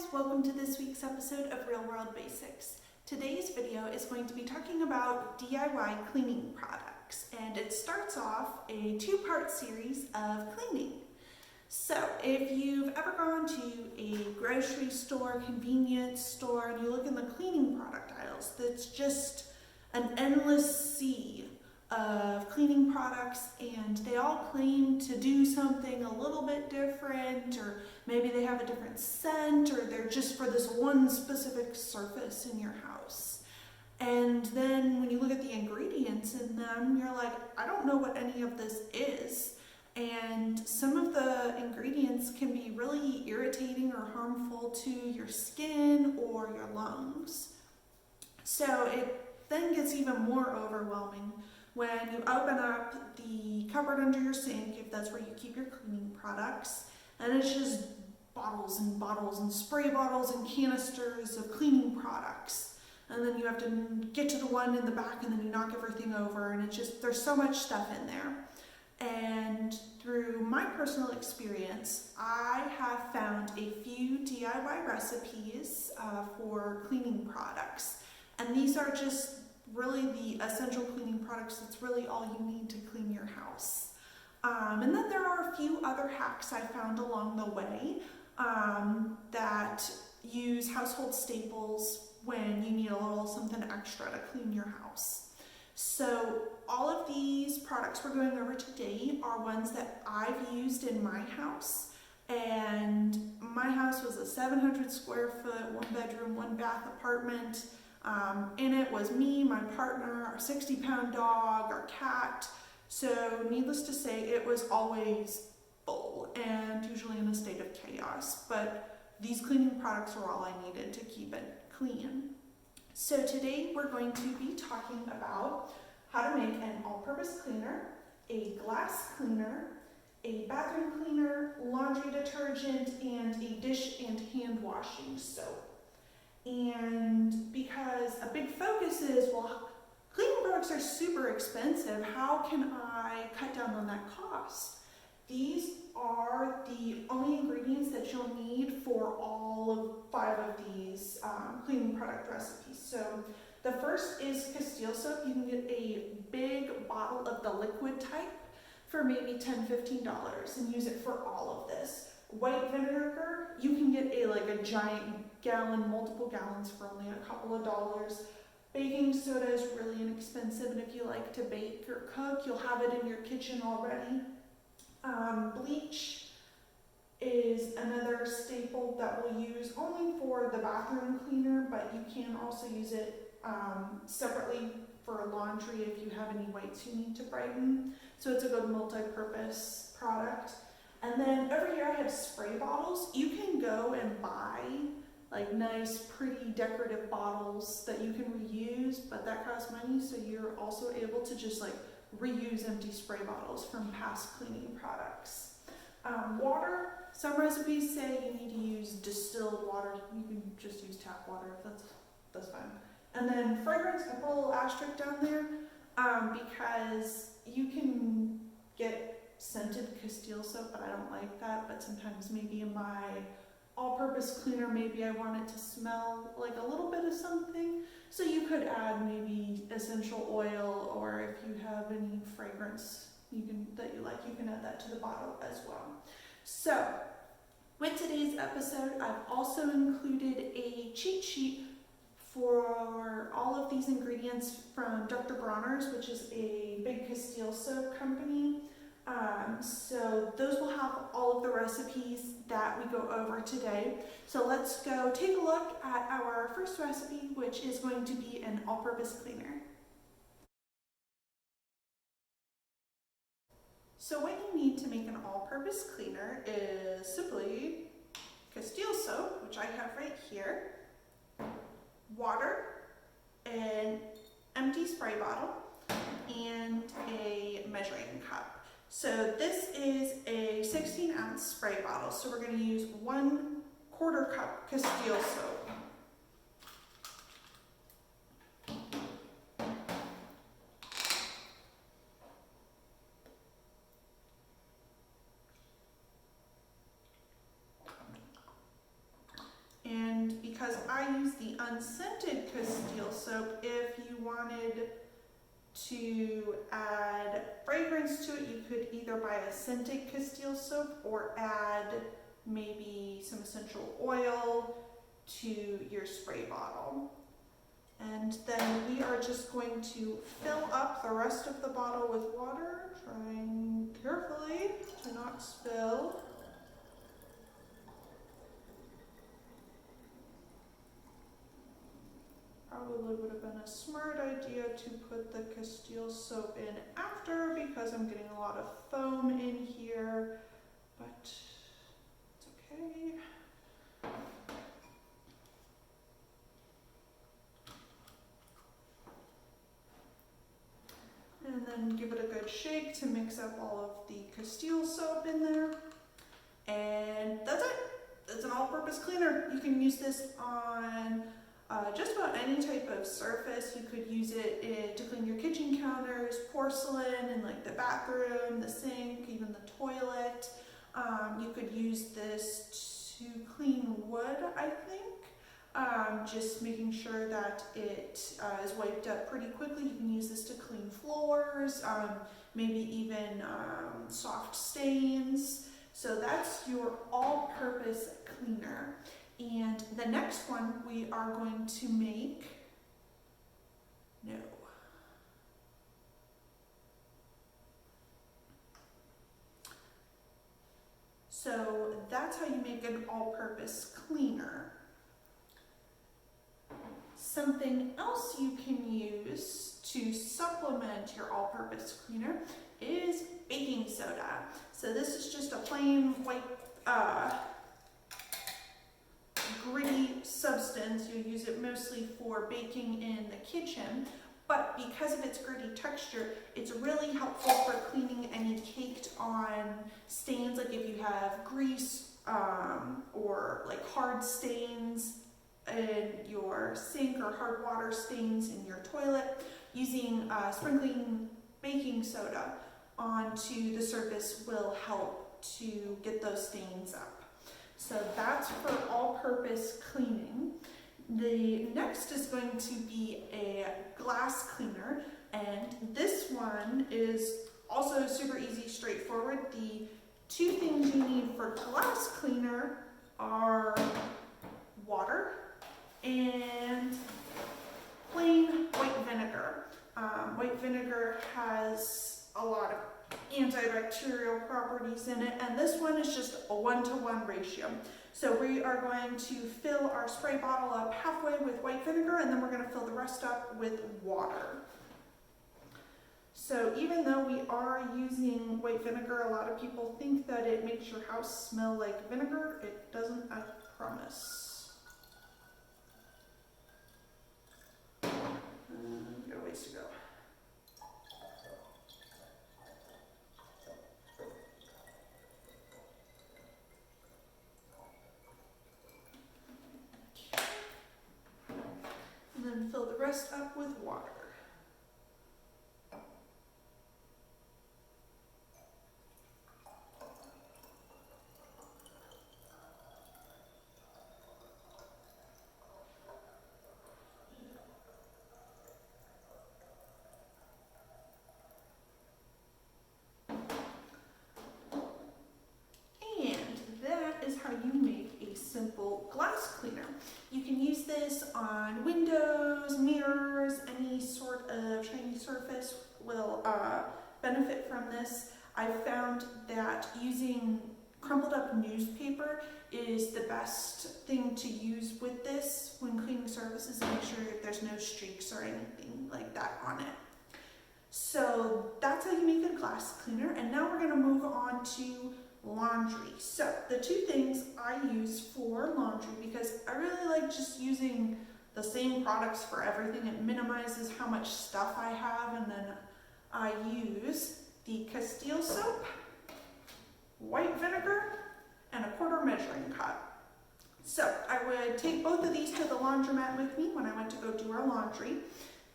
welcome to this week's episode of Real World Basics. Today's video is going to be talking about DIY cleaning products, and it starts off a two-part series of cleaning. So if you've ever gone to a grocery store, convenience store, and you look in the cleaning product aisles, that's just an endless sea of cleaning products, and they all claim to do something a little bit different, or maybe they have a different scent, or they're just for this one specific surface in your house. And then when you look at the ingredients in them, you're like, I don't know what any of this is. And some of the ingredients can be really irritating or harmful to your skin or your lungs. So it then gets even more overwhelming when you open up the cupboard under your sink, if that's where you keep your cleaning products, and it's just bottles and bottles and spray bottles and canisters of cleaning products. And then you have to get to the one in the back, and then you knock everything over, and it's just, there's so much stuff in there. And through my personal experience, I have found a few DIY recipes for cleaning products. And these are just really the essential cleaning products. That's really all you need to clean your house. And then there are a few other hacks I found along the way that use household staples when you need a little something extra to clean your house. So all of these products we're going over today are ones that I've used in my house. And my house was a 700 square foot, one bedroom, one bath apartment. In it was me, my partner, our 60-pound dog, our cat. So needless to say, it was always full and usually in a state of chaos. But these cleaning products were all I needed to keep it clean. So today we're going to be talking about how to make an all-purpose cleaner, a glass cleaner, a bathroom cleaner, laundry detergent, and a dish and hand washing soap. And because a big focus is, well, cleaning products are super expensive, how can I cut down on that cost? These are the only ingredients that you'll need for all of 5 of these cleaning product recipes. So the first is Castile soap. You can get a big bottle of the liquid type for maybe $10–15 and use it for all of this. White vinegar, you can get a giant gallon, multiple gallons for only a couple of dollars. Baking soda is really inexpensive, and if you like to bake or cook, you'll have it in your kitchen already. Bleach is another staple that we'll use only for the bathroom cleaner, but you can also use it separately for laundry if you have any whites you need to brighten. So it's a good multi-purpose product. And then over here I have spray bottles. You can go and buy nice, pretty decorative bottles that you can reuse, but that costs money, so you're also able to just reuse empty spray bottles from past cleaning products. Water, some recipes say you need to use distilled water. You can just use tap water if that's fine. And then fragrance, I put a little asterisk down there because you can get scented Castile soap, but I don't like that. But sometimes maybe in my all-purpose cleaner, maybe I want it to smell like a little bit of something. So you could add maybe essential oil, or if you have any fragrance that you like, you can add that to the bottle as well. So with today's episode, I've also included a cheat sheet for all of these ingredients from Dr. Bronner's, which is a big Castile soap company. So those will have all of the recipes that we go over today. So let's go take a look at our first recipe, which is going to be an all-purpose cleaner. So what you need to make an all-purpose cleaner is simply Castile soap, which I have right here, water, an empty spray bottle, and a measuring cup. So this is a 16-ounce spray bottle, so we're going to use 1/4 cup Castile soap. because I use the unscented Castile soap. If you wanted to add fragrance to it, you could either buy a scented Castile soap or add maybe some essential oil to your spray bottle. And then we are just going to fill up the rest of the bottle with water, trying carefully to not spill. Probably would have been a smart idea to put the Castile soap in after because I'm getting a lot of foam in here, but it's okay. And then give it a good shake to mix up all of the Castile soap in there. And that's it. It's an all-purpose cleaner. You can use this on just about any type of surface. You could use it to clean your kitchen counters, porcelain, in like the bathroom, the sink, even the toilet. You could use this to clean wood, I think. Just making sure that it is wiped up pretty quickly. You can use this to clean floors, maybe even soft stains. So that's your all-purpose cleaner. And the next one we are going to make, So that's how you make an all-purpose cleaner. Something else you can use to supplement your all-purpose cleaner is baking soda. So this is just a plain white gritty substance. You use it mostly for baking in the kitchen, but because of its gritty texture, it's really helpful for cleaning any caked on stains, like if you have grease or like hard stains in your sink or hard water stains in your toilet. Using sprinkling baking soda onto the surface will help to get those stains up. So that's for all-purpose cleaning. The next is going to be a glass cleaner, and this one is also super easy, straightforward. The two things you need for glass cleaner are water and plain white vinegar. White vinegar has a lot of antibacterial properties in it, and this one is just a 1-to-1 ratio. So we are going to fill our spray bottle up halfway with white vinegar, and then we're going to fill the rest up with water. So even though we are using white vinegar, a lot of people think that it makes your house smell like vinegar. It doesn't, I promise. Got a ways to go. And then fill the rest up with water. How you make a simple glass cleaner. You can use this on windows, mirrors, any sort of shiny surface will benefit from this. I've found that using crumpled up newspaper is the best thing to use with this when cleaning surfaces, and make sure there's no streaks or anything like that on it. So that's how you make a glass cleaner, and now we're going to move on to laundry. So the two things I use for laundry, because I really like just using the same products for everything. It minimizes how much stuff I have, and then I use the Castile soap, white vinegar, and a 1/4 measuring cup. So I would take both of these to the laundromat with me when I went to go do our laundry.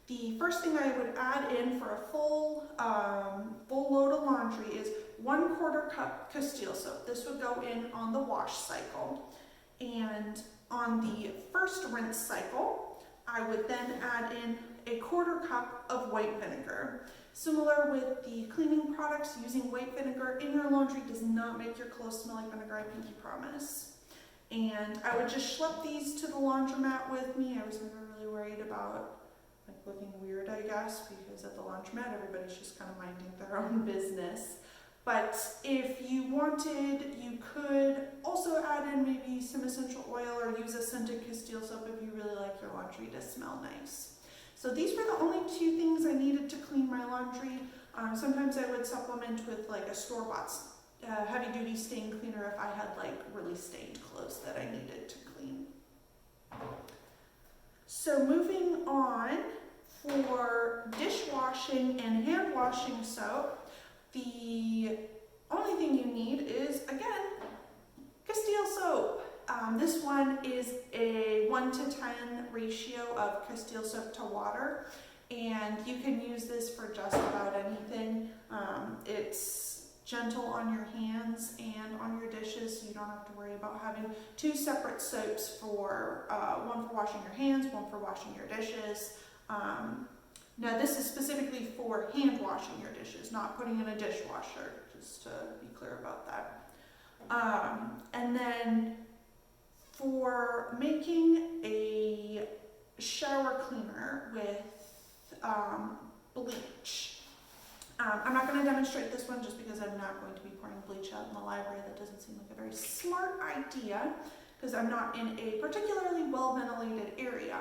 The first thing I would add in for a full load of laundry is 1/4 cup Castile soap. This would go in on the wash cycle. And on the first rinse cycle, I would then add in a 1/4 cup of white vinegar. Similar with the cleaning products, using white vinegar in your laundry does not make your clothes smell like vinegar, I pinky promise. And I would just schlep these to the laundromat with me. I was never really worried about like looking weird, I guess, because at the laundromat everybody's just kind of minding their own business. But if you wanted, you could also add in maybe some essential oil or use a scented Castile soap if you really like your laundry to smell nice. So these were the only 2 things I needed to clean my laundry. Sometimes I would supplement with like a store-bought heavy-duty stain cleaner if I had like really stained clothes that I needed to clean. So moving on, for dishwashing and hand washing soap, the only thing you need is, again, Castile soap. This one is a 1:10 ratio of Castile soap to water, and you can use this for just about anything. It's gentle on your hands and on your dishes, so you don't have to worry about having 2 separate soaps for one for washing your hands, one for washing your dishes. Now this is specifically for hand washing your dishes, not putting in a dishwasher, just to be clear about that. And then for making a shower cleaner with bleach, I'm not going to demonstrate this one just because I'm not going to be pouring bleach out in the library. That doesn't seem like a very smart idea because I'm not in a particularly well ventilated area.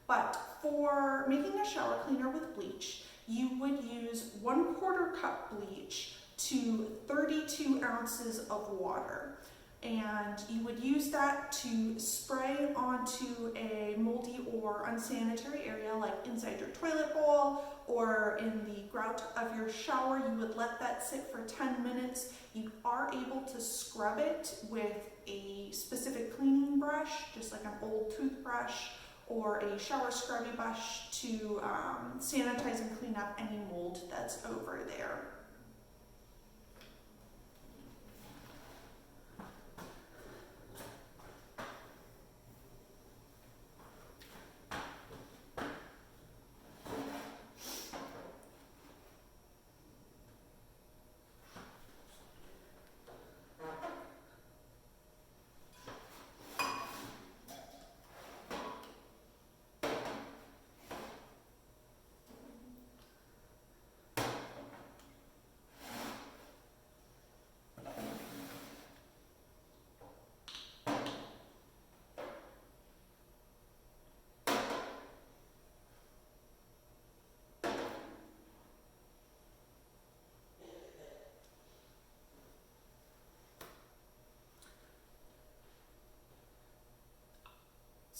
But for making a shower cleaner with bleach, you would use 1/4 cup bleach to 32 ounces of water. And you would use that to spray onto a moldy or unsanitary area like inside your toilet bowl or in the grout of your shower. You would let that sit for 10 minutes. You are able to scrub it with a specific cleaning brush, just like an old toothbrush or a shower scrubby brush to sanitize and clean up any mold that's over there.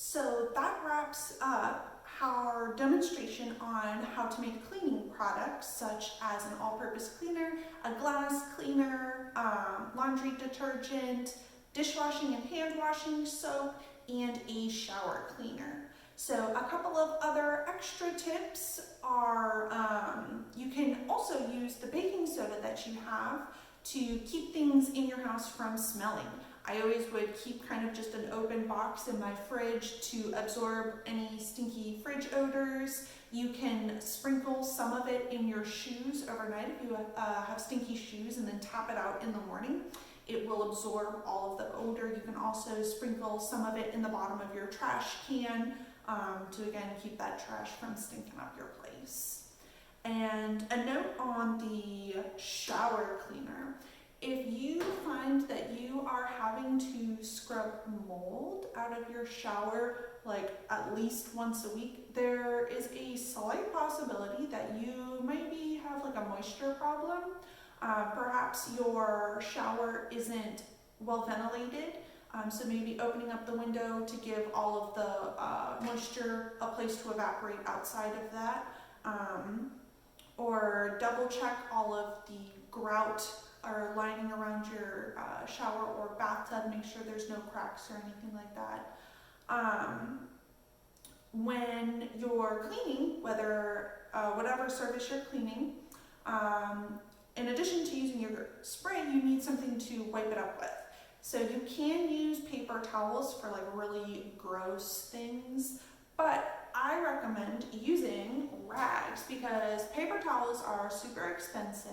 So that wraps up our demonstration on how to make cleaning products such as an all-purpose cleaner, a glass cleaner, laundry detergent, dishwashing and hand washing soap, and a shower cleaner. So a couple of other extra tips are you can also use the baking soda that you have to keep things in your house from smelling. I always would keep kind of just an open box in my fridge to absorb any stinky fridge odors. You can sprinkle some of it in your shoes overnight if you have stinky shoes and then tap it out in the morning. It will absorb all of the odor. You can also sprinkle some of it in the bottom of your trash can to again keep that trash from stinking up your place. And a note on the shower cleaner. If you find that you are having to scrub mold out of your shower like at least once a week, there is a slight possibility that you maybe have like a moisture problem. Perhaps your shower isn't well ventilated, so maybe opening up the window to give all of the moisture a place to evaporate outside of that, or double check all of the grout or lining around your shower or bathtub, make sure there's no cracks or anything like that. When you're cleaning, whatever surface you're cleaning, in addition to using your spray, you need something to wipe it up with. So you can use paper towels for like really gross things, but I recommend using rags because paper towels are super expensive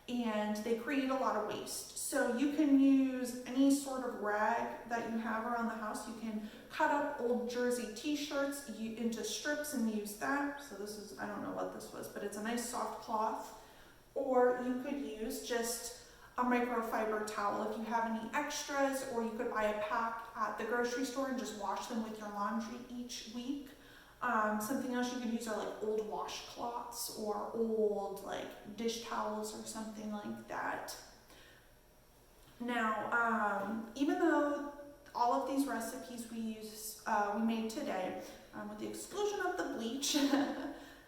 and they create a lot of waste. So you can use any sort of rag that you have around the house. You can cut up old jersey t-shirts into strips and use that. So this is, I don't know what this was, but it's a nice soft cloth. Or you could use just a microfiber towel if you have any extras, or you could buy a pack at the grocery store and just wash them with your laundry each week. Something else you could use are like old washcloths or old like dish towels or something like that. Now, even though all of these recipes we made today, with the exclusion of the bleach,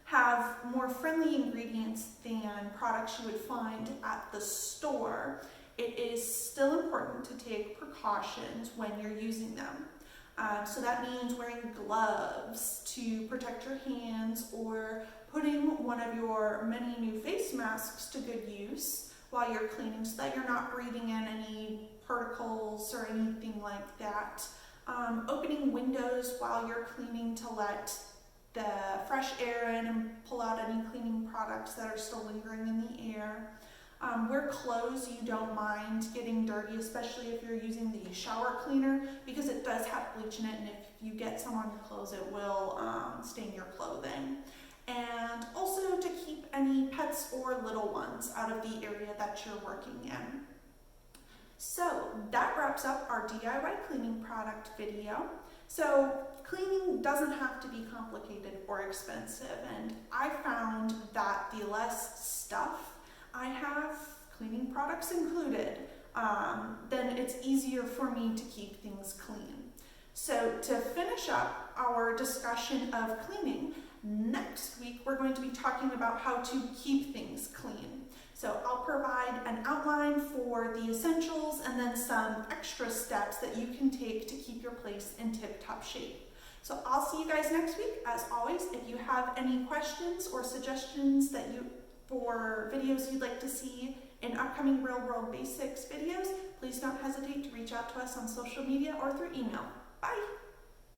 have more friendly ingredients than products you would find at the store, it is still important to take precautions when you're using them. So that means wearing gloves to protect your hands, or putting one of your many new face masks to good use while you're cleaning so that you're not breathing in any particles or anything like that. Opening windows while you're cleaning to let the fresh air in and pull out any cleaning products that are still lingering in the air. Wear clothes you don't mind getting dirty, especially if you're using the shower cleaner, because it does have bleach in it, and if you get some on your clothes, it will stain your clothing. And also to keep any pets or little ones out of the area that you're working in. So that wraps up our DIY cleaning product video. So cleaning doesn't have to be complicated or expensive, and I found that the less stuff I have, cleaning products included, then it's easier for me to keep things clean. So to finish up our discussion of cleaning, next week we're going to be talking about how to keep things clean. So I'll provide an outline for the essentials and then some extra steps that you can take to keep your place in tip-top shape. So I'll see you guys next week. As always, if you have any questions or suggestions for videos you'd like to see in upcoming Real World Basics videos, please don't hesitate to reach out to us on social media or through email. Bye!